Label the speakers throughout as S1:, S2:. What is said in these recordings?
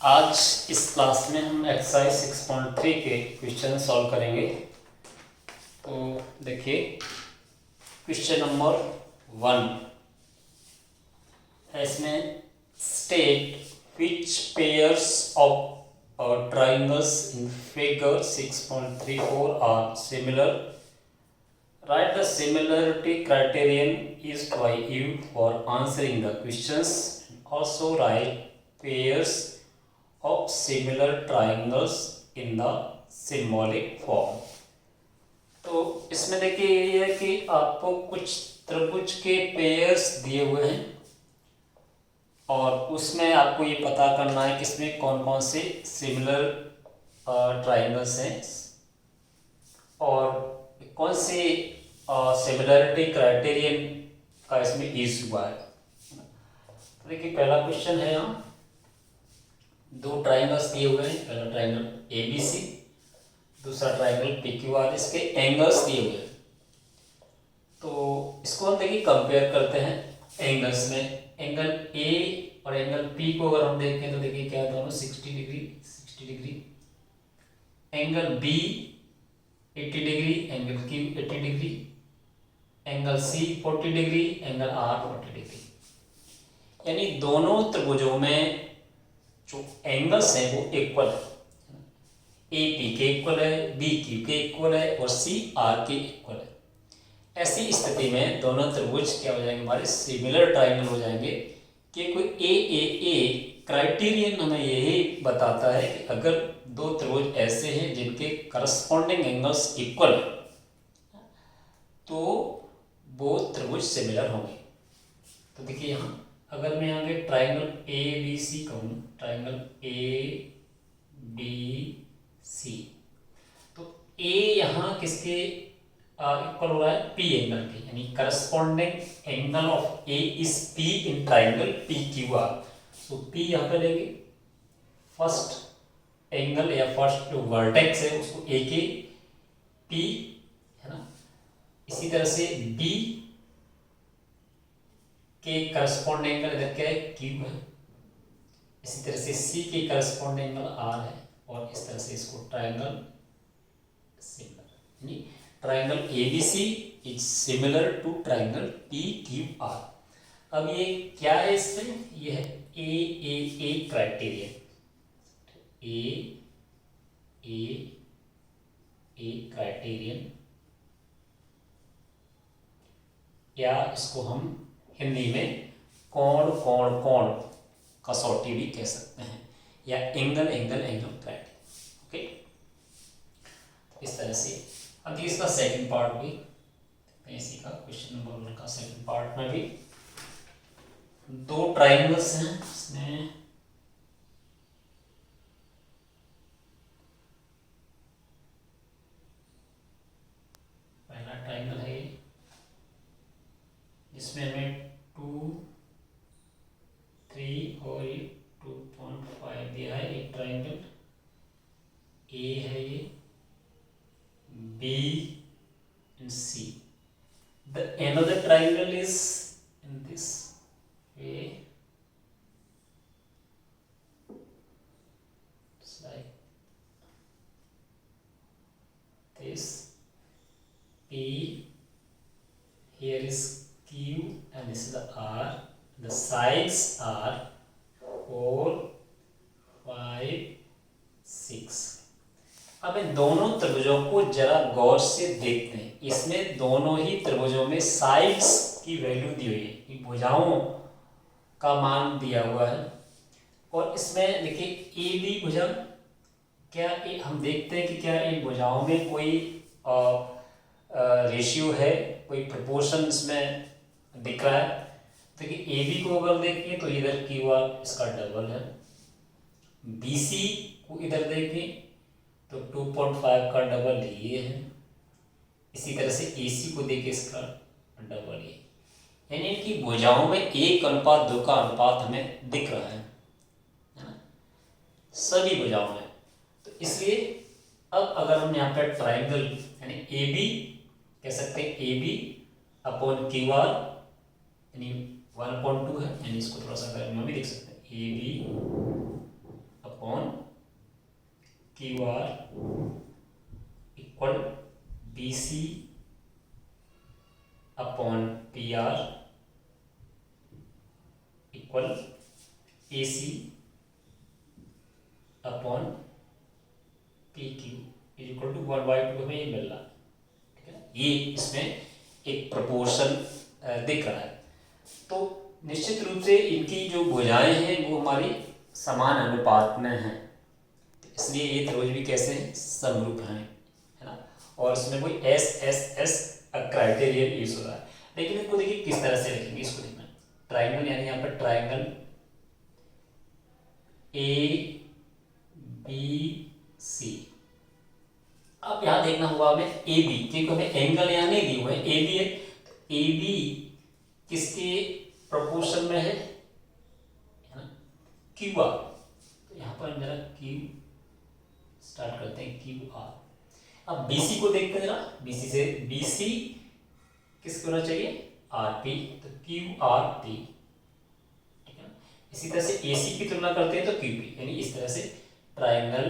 S1: आज इस क्लास में हम एक्सरसाइज 6.3 के क्वेश्चन सॉल्व करेंगे। तो देखिए क्वेश्चन नंबर 1 है, इसमें state which pairs of triangles in figure 6.34 are similar. Write the similarity criterion used by you for answering the questions. Also write pairs of similar triangles in the symbolic form. तो इसमें देखिए ये है कि आपको कुछ त्रिभुज के पेयर्स दिए हुए हैं और उसमें आपको ये पता करना है कि इसमें कौन कौन से सिमिलर ट्राइंगल्स हैं और कौन से सिमिलरिटी क्राइटेरियन का इसमें यूज हुआ है। तो देखिए पहला क्वेश्चन है, यहाँ दो ट्राइंगल्स दिए हुए हैं। पहला ट्राइंगल ए बी सी, दूसरा ट्राइंगल पी क्यू आर, इसके एंगल्स दिए हुए हैं। तो इसको हम देखिए कंपेयर करते हैं एंगल्स में। एंगल ए और एंगल पी को अगर हम देखें तो देखिए क्या दोनों 60 degree. Angle B 80 degree, angle Q 80 degree, angle C 40 degree, angle R 40 degree. यानी दोनों त्रिभुजों में जो एंगल्स हैं वो इक्वल है। ए पी के इक्वल है, बी क्यू के इक्वल है और सी आर के इक्वल है। ऐसी स्थिति में दोनों त्रिभुज क्या हो जाएंगे, हमारे सिमिलर ट्राइंगल हो जाएंगे। कि कोई ए क्राइटेरियन हमें यही बताता है कि अगर दो त्रिभुज ऐसे हैं जिनके करस्पॉन्डिंग एंगल्स इक्वल है तो वो त्रिभुज सिमिलर होंगे। तो देखिए यहाँ अगर मैं यहाँ पे ट्राइंगल ए बी सी कहूँ, ट्राइंगल ए बी सी, तो ए यहाँ किसके इक्वल हो रहा है, पी एंगल के, यानी corresponding angle of A is P in triangle P Q are. So P यहाँ पे लेंगे, फर्स्ट एंगल या फर्स्ट जो वर्टेक्स है उसको ए के पी है ना। इसी तरह से बी के करस्पॉन्डिंग एंगल इधर क्या है, क्यू है। इसी तरह से सी के करस्पॉन्डिंग एंगल आर है और इस तरह से इसको ट्राइंगल सिमिलर, यानी triangle ABC is similar to triangle PQR। अब ये क्या है, इसमें ये है ए क्राइटेरियन, ए क्राइटेरियन, या इसको हम हिंदी में कोण कसौटी भी कह सकते हैं, या एंगल क्राइटेरियन। ओके, इस तरह से। अब इसका सेकंड पार्ट भी इसी का क्वेश्चन नंबर 1 का सेकंड पार्ट में भी दो ट्राइंगल्स हैं। इसमें पहला ट्राइंगल है जिसमें हमें 2, 3 और 2.5 दिया है। एक ट्राइंगल ए है, ये B and C. The another triangle is in this way. It's like this. P, here is Q and this is the R. The sides are 4, 5, 6. अब इन दोनों त्रिभुजों को जरा गौर से देखते हैं। इसमें दोनों ही त्रिभुजों में साइड्स की वैल्यू दी हुई है, भुजाओं का मान दिया हुआ है। और इसमें देखिए ए बी भुजा, क्या हम देखते हैं कि क्या इन भुजाओं में कोई रेशियो है, कोई प्रोपोर्शन इसमें दिख रहा है। देखिए ए बी को अगर देखिए तो इधर क्यू आर इसका डबल है, बी सी को इधर देखिए तो 2.5 का डबल ये है। इसी तरह से AC को देखिए, इसका डबल ये, यानी इनकी भुजाओं में 1:2 का अनुपात हमें दिख रहा है ना, सभी भुजाओं में। तो इसलिए अब अगर हम यहाँ पे ट्राइंगल यानी AB कह सकते हैं, AB अपॉन QR यानी 1/2 है, यानी इसको थोड़ा सा अगर हम भी देख सकते हैं AB Q R equal B C upon P R equal A C upon P Q equal to 1/2 हमें ये मिल रहा है, ठीक है। ये इसमें एक प्रोपोर्शन दिख रहा है। तो निश्चित रूप से इनकी जो भुजाएं हैं वो हमारी समान अनुपात में हैं, इसलिए ये त्रिभुज भी कैसे हैं, समरूप हैं, है ना। और इसमें कोई S S S criterion use हो रहा है। लेकिन इसको देखिए किस तरह से लिखेंगे, इसको देखना ट्राइंगल, यानी यहाँ पर ट्राइंगल ए बी सी। अब यहाँ देखना होगा हमें ए बी, क्योंकि हमें एंगल यहाँ नहीं दिए हुए हैं, ए बी है, तो ए बी किसके प्रोपोर्शन में है ना, क्यू आर। तो यहाँ पर जरा क्यू स्टार्ट करते हैं, क्यू आर। अब बीसी को देखते हैं जरा, बीसी से बीसी किसको होना चाहिए, आर पी, तो क्यू आर पी, ठीक है। इसी तरह से एसी की तुलना करते हैं तो क्यू पी, यानी इस तरह से triangle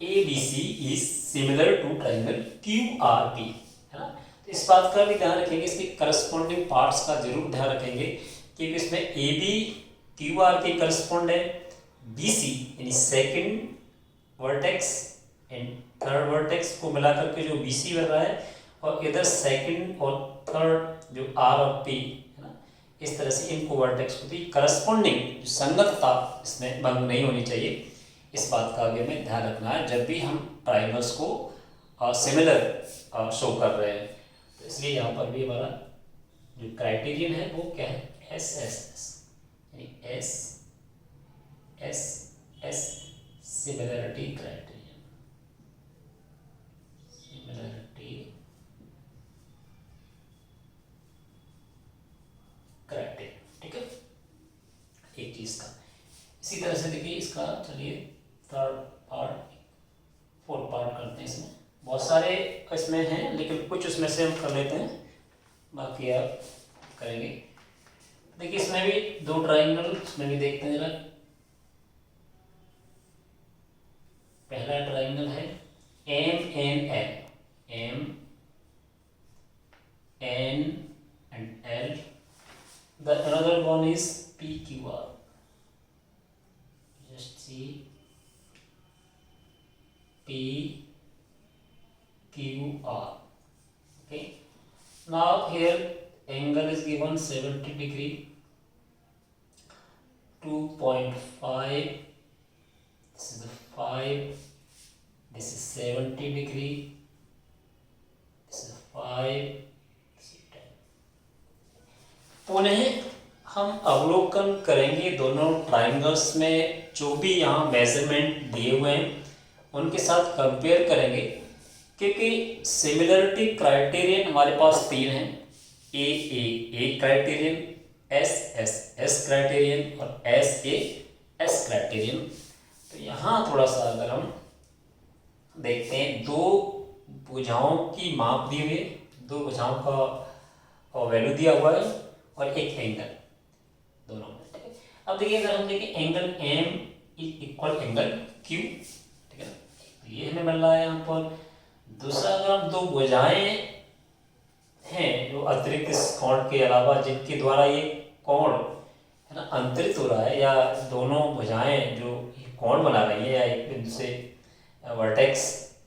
S1: ABC is similar to triangle QRP, है ना। तो इस बात का भी ध्यान रखेंगे, इसके करस्पॉन्डिंग पार्ट्स का जरूर ध्यान रखेंगे, क्योंकि इसमें AB QR के करस्पॉन्ड है, BC यानी second vertex and third vertex को मिलाकर के जो BC बन रहा है, और इधर सेकंड और थर्ड जो R और P, है ना। इस तरह से इनको वर्टेक्स को भी करस्पॉन्डिंग संगतता इसमें भंग नहीं होनी चाहिए। इस बात का आगे में ध्यान रखना है जब भी हम ट्राइंगल्स को सिमिलर शो कर रहे हैं। तो इसलिए यहाँ पर भी हमारा जो क्राइटेरियन है वो क्या है, एस एस एस, यानी S S S similarity criterion, similarity criterion, ठीक है। एक चीज का इसी तरह से देखिए, इसका चलिए थर्ड पार्ट फोर्थ पार्ट करते हैं। इसमें बहुत सारे इसमें हैं, लेकिन कुछ उसमें से हम कर लेते हैं, बाकी आप करेंगे। देखिए इसमें भी दो ट्राइंगल, इसमें भी देखते हैं जरा। पहला ट्राइंगल है M N L, M N and L. The another one is P Q R, just see P Q R, okay. Now here angle is given 70 degree, 2.5, this is the 5, this is 70 degree, this is 5, this is 10। पुनः हम अवलोकन करेंगे दोनों triangles में, जो भी यहाँ measurement दिए हुए हैं उनके साथ कंपेयर करेंगे, क्योंकि सिमिलरिटी क्राइटेरियन हमारे पास तीन हैं, ए क्राइटेरियन, एस क्राइटेरियन और एस क्राइटेरियन। तो यहाँ थोड़ा सा अगर हम देखते हैं, दो भुजाओं की माप दी हुई है, दो भुजाओं का वैल्यू दिया हुआ है और एक एंगल, दोनों में, ठीक है। अब देखिए अगर हम देखें angle M equal angle Q, ठीक है, ये हमें मिल रहा है यहाँ पर। दूसरा अगर हम दो भुजाएं हैं जो अतिरिक्त इस कोण के अलावा, जिनके द्वारा ये कोण है ना अंतरित हो रहा है, या दोनों भुजाएं जो ये कोण बना रही है, या एक बिंदु से वर्टेक्स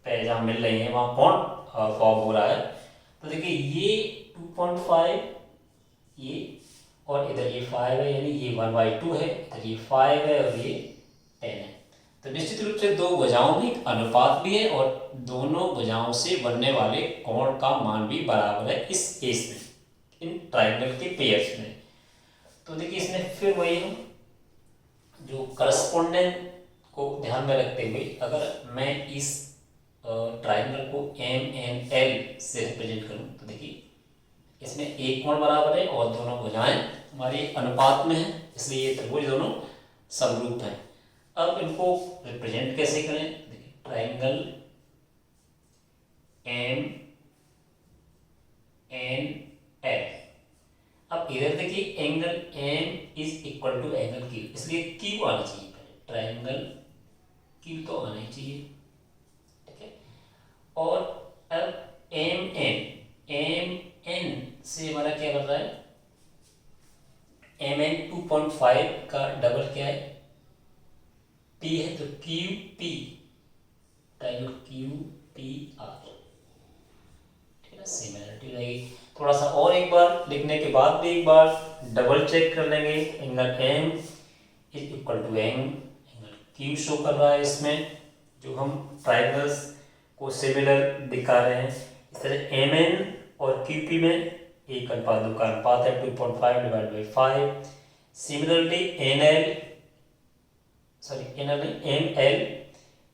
S1: पे जहाँ मिल रही है वहाँ कोण फॉर्म हो रहा है। तो देखिए ये 2.5, ये और इधर ये 5 है, यानी ये 1/2 है, इधर ये 5 है और ये 10 है। तो निश्चित रूप से दो भुजाओं में अनुपात भी है, और दोनों भुजाओं से बनने वाले कोण का मान भी बराबर है इस केस में, इन ट्राइंगल के पेयर्स में। तो देखिए इसमें फिर वही हम जो करस्पॉन्डेंट को ध्यान में रखते हुए, अगर मैं इस ट्राइंगल को एम एन एल से रिप्रेजेंट करूं, तो देखिए इसमें एक कोण बराबर है और दोनों भुजाएं हमारी अनुपात में है, इसलिए ये त्रिभुज दोनों समरूप हैं। अब इनको रिप्रेजेंट कैसे करें, देखिए ट्राइंगल एम एन एल। अब इधर देखिए angle M is equal to angle Q, इसलिए क्यू आना चाहिए पहले, ट्रायंगल क्यू तो आना ही चाहिए, ठीक है। और अब एम एन से हमारा क्या बन रहा है, एम एन 2.5 का डबल क्या है, पी है, तो Q P, triangle Q P R, ठीक है, सिमिलरिटी रहेगी। थोड़ा सा और एक बार लिखने के बाद भी एक बार डबल चेक कर लेंगे, angle M is equal to angle Q show कर रहा है इसमें, जो हम ट्रायंगल्स को सिमिलर दिखा रहे हैं। इस तरह एम एन और क्यू पी में एक अनुपात दो का अनुपात है 2.5 divide by 5। Similarly N L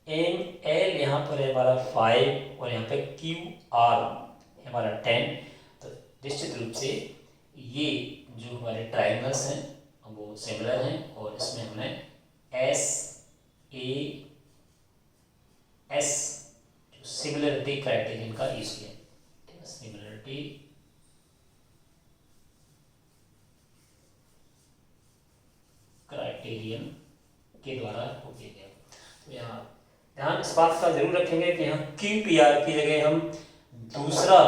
S1: M L यहाँ पर है हमारा 5 और यहाँ पे क्यू आर है हमारा 10। तो निश्चित रूप से ये जो हमारे ट्रायंगल्स हैं वो सिमिलर हैं, और इसमें हमने एस ए एस जो सिमिलरिटी क्राइटेरियन का यूज किया, ठीक है, सिमिलरिटी क्राइटेरियन के द्वारा हो किया गया। तो यहाँ ध्यान इस बात का जरूर रखेंगे कि यहाँ क्यू पी आर की जगह हम दूसरा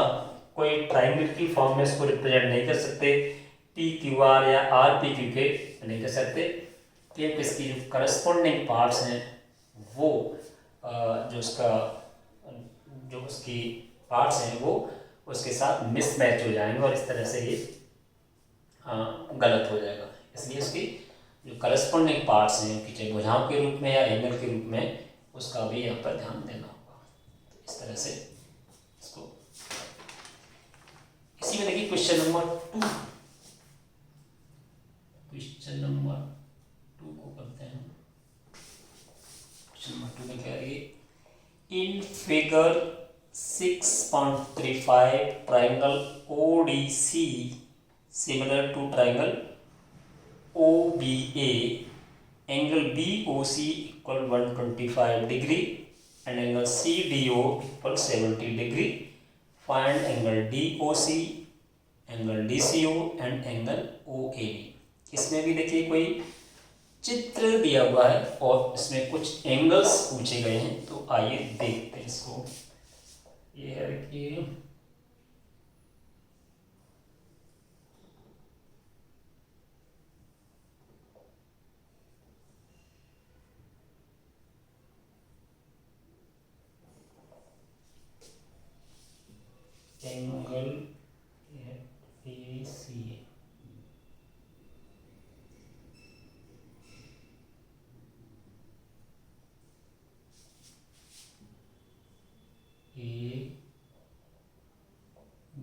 S1: कोई ट्रायंगल की फॉर्म में इसको रिप्रेजेंट नहीं कर सकते, पी क्यू आर या आर पी क्यू के नहीं कर सकते, क्योंकि इसकी जो करस्पॉन्डिंग पार्ट्स हैं वो जो उसकी पार्ट्स हैं वो उसके साथ मिसमैच हो जाएंगे, और इस तरह से ये गलत हो जाएगा। इसलिए उसकी जो करस्पॉन्डिंग पार्ट्स हैं, चाहे भुजाओं के रूप में या एंगल के रूप में, उसका भी यहाँ पर ध्यान देना होगा। तो इस तरह से इसको, इसी में देखिए क्वेश्चन नंबर 2 को करते हैं। क्वेश्चन नंबर 2 में क्या है, in figure 6.35 triangle ODC similar to triangle OBA, angle BOC equal 125 degree and angle CDO equal 70 degree. Find angle DOC, angle DCO and angle OAB. इसमें भी देखिए कोई चित्र दिया हुआ है और इसमें कुछ एंगल्स पूछे गए हैं, तो आइए देखते हैं इसको। ये है देखिए angle AC, A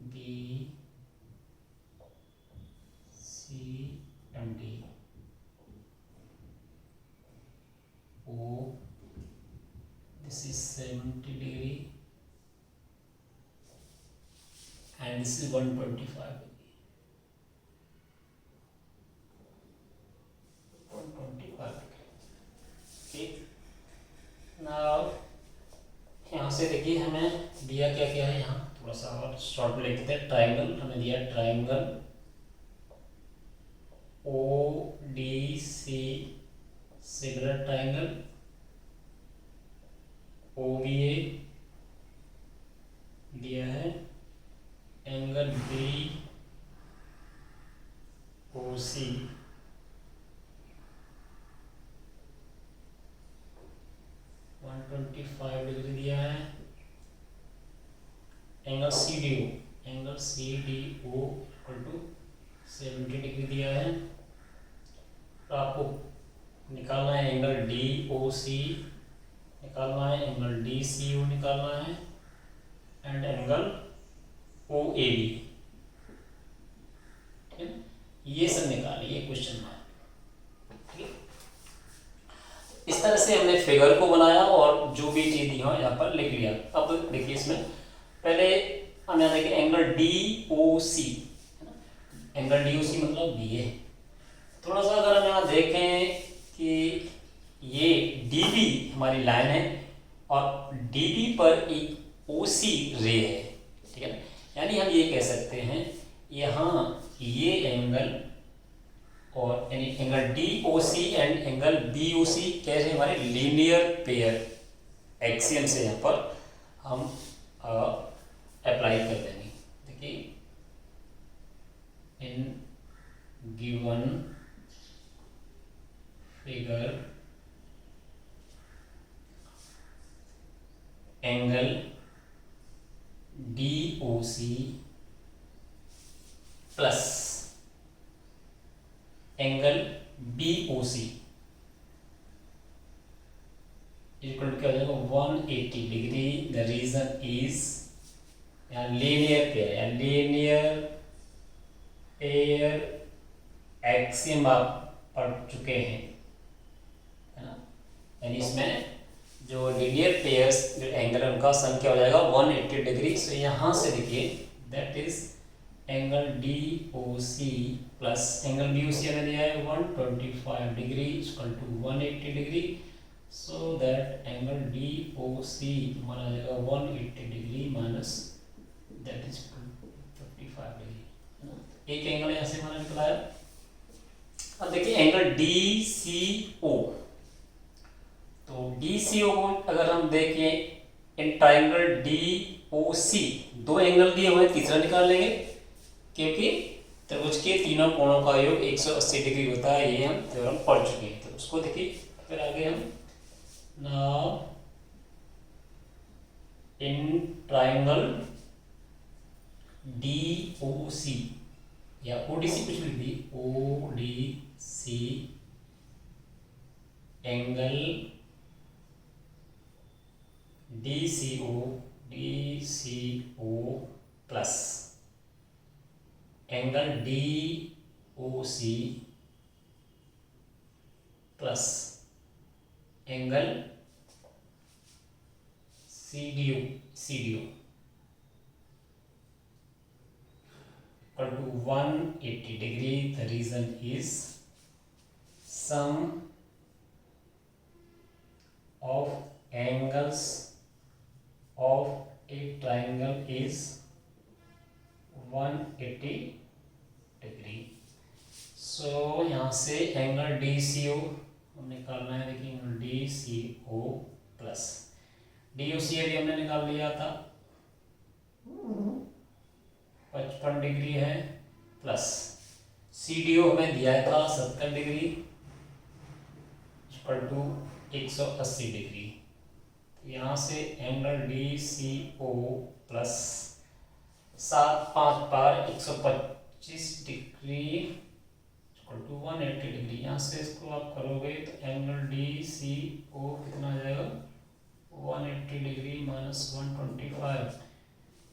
S1: B C and D, O, this is 70 degree and this is 125 degree. 125 degree. Now यहाँ से देखिए हमें दिया क्या क्या है, यहाँ थोड़ा सा और शॉर्ट में लिखते हैं। ट्रायंगल हमें दिया, triangle ODC similar triangle, OBA दिया है, एंगल BOC डिग्री दिया है, angle CDO equal to 70 degree दिया है। तो आपको निकालना है एंगल DOC, निकालना है एंगल DCO, निकालना है एंड एंगल OAB, ठीक है, ये सब निकालिए क्वेश्चन मार्क। इस तरह से हमने फिगर को बनाया और जो भी चीज दी हो यहाँ पर लिख लिया। अब देखिए इसमें पहले हम यहाँ देखिए एंगल DOC, है ना, एंगल DOC मतलब BA। थोड़ा सा अगर हम यहाँ देखें कि ये DB हमारी लाइन है और DB पर एक OC रे है, ठीक है ना, यानी हम ये कह सकते हैं यहाँ ये एंगल और यानी angle D O C and angle B O C कैसे हमारे लीनियर पेयर एक्सियम से यहाँ पर हम अप्लाई कर देंगे। देखिए in given figure angle D O C plus angle B O C equal to क्या हो जाएगा 180 डिग्री। द रीजन इज यहाँ लीनियर पेयर या लीनियर पेयर एक्सियम आप पढ़ चुके हैं, है ना। यानी इसमें जो लीनियर पेयर्स जो एंगल है उनका सम क्या हो जाएगा 180 डिग्री। सो यहाँ से देखिए that is angle D O C plus angle B O C हमें दिया है 125 degree equal to 180 degree. So that angle D O C हमारा आ जाएगा 180 degree minus that is 55 degree. एक एंगल यहाँ से हमारा निकला है। अब देखिए एंगल डी सी ओ, तो डी सी ओ को अगर हम देखें इन ट्राइंगल डी ओ सी दो एंगल दिए हुए, तीसरा निकाल लेंगे क्योंकि त्रिभुज के तीनों कोणों का योग 180 डिग्री होता है, ये हम थ्योरम पढ़ चुके हैं। तो उसको देखिए फिर आगे हम now in triangle D O C या ओ डी सी कुछ लिख दी, O D C angle D C O plus angle D O C plus angle C D O equal to 180 degree. The reason is sum of angles of a triangle is 180 degree. So यहाँ से angle D C ओ हम निकालना है। देखिए angle D C O plus D O C अभी हमने निकाल लिया था 55 डिग्री है, प्लस सी डी ओ हमें दिया था 70 डिग्री इक्वल टू 180 डिग्री। यहाँ से angle D C O plus 7 5 बार 125 डिग्री इक्वल टू 180 डिग्री। यहाँ से इसको आप करोगे तो एंगल डी सी ओ कितना आ जाएगा 180 डिग्री माइनस 125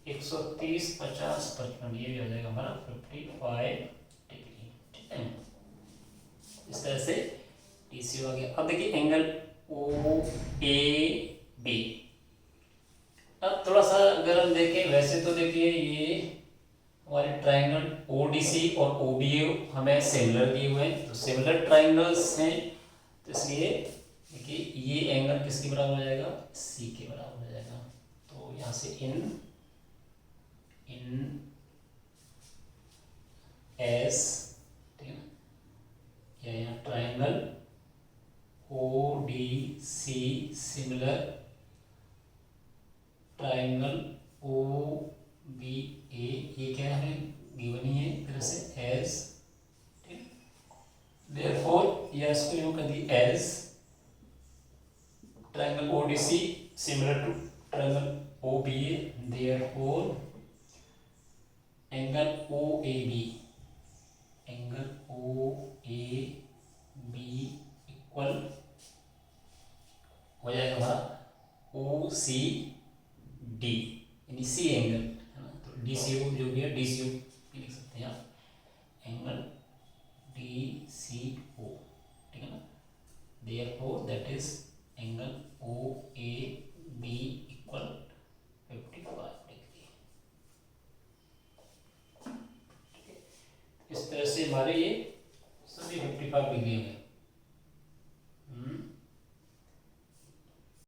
S1: 130 50 55, ये भी हो जाएगा हमारा 55 डिग्री। ठीक है, इस तरह से डी सी हो गया। अब देखिए एंगल ओ ए बी। अब थोड़ा सा अगर हम देखें, वैसे तो देखिए ये हमारे ट्राइंगल ओ डी सी और ओ बी हमें सिमिलर दिए हुए हैं, तो सिमिलर ट्राइंगल्स हैं, तो इसलिए देखिए ये एंगल किसके बराबर हो जाएगा सी के बराबर हो जाएगा। तो यहाँ से इन एस, ठीक है ना, या यहाँ triangle O D C similar triangle O B A, ये क्या है गिवन ही है एक तरह से एस, ठीक, देयरफॉर या इसको यूं कर दी as triangle O D C similar to triangle O B A, therefore angle O A B equal हो जाएगा हमारा ओ सी डी, यानी सी एंगल है ना। तो डी सी ओ जो भी है डी सी ओ लिख सकते हैं आप, एंगल डी सी ओ, ठीक है ना। Therefore that is angle O A B equal 55 degree. इस तरह से हमारे ये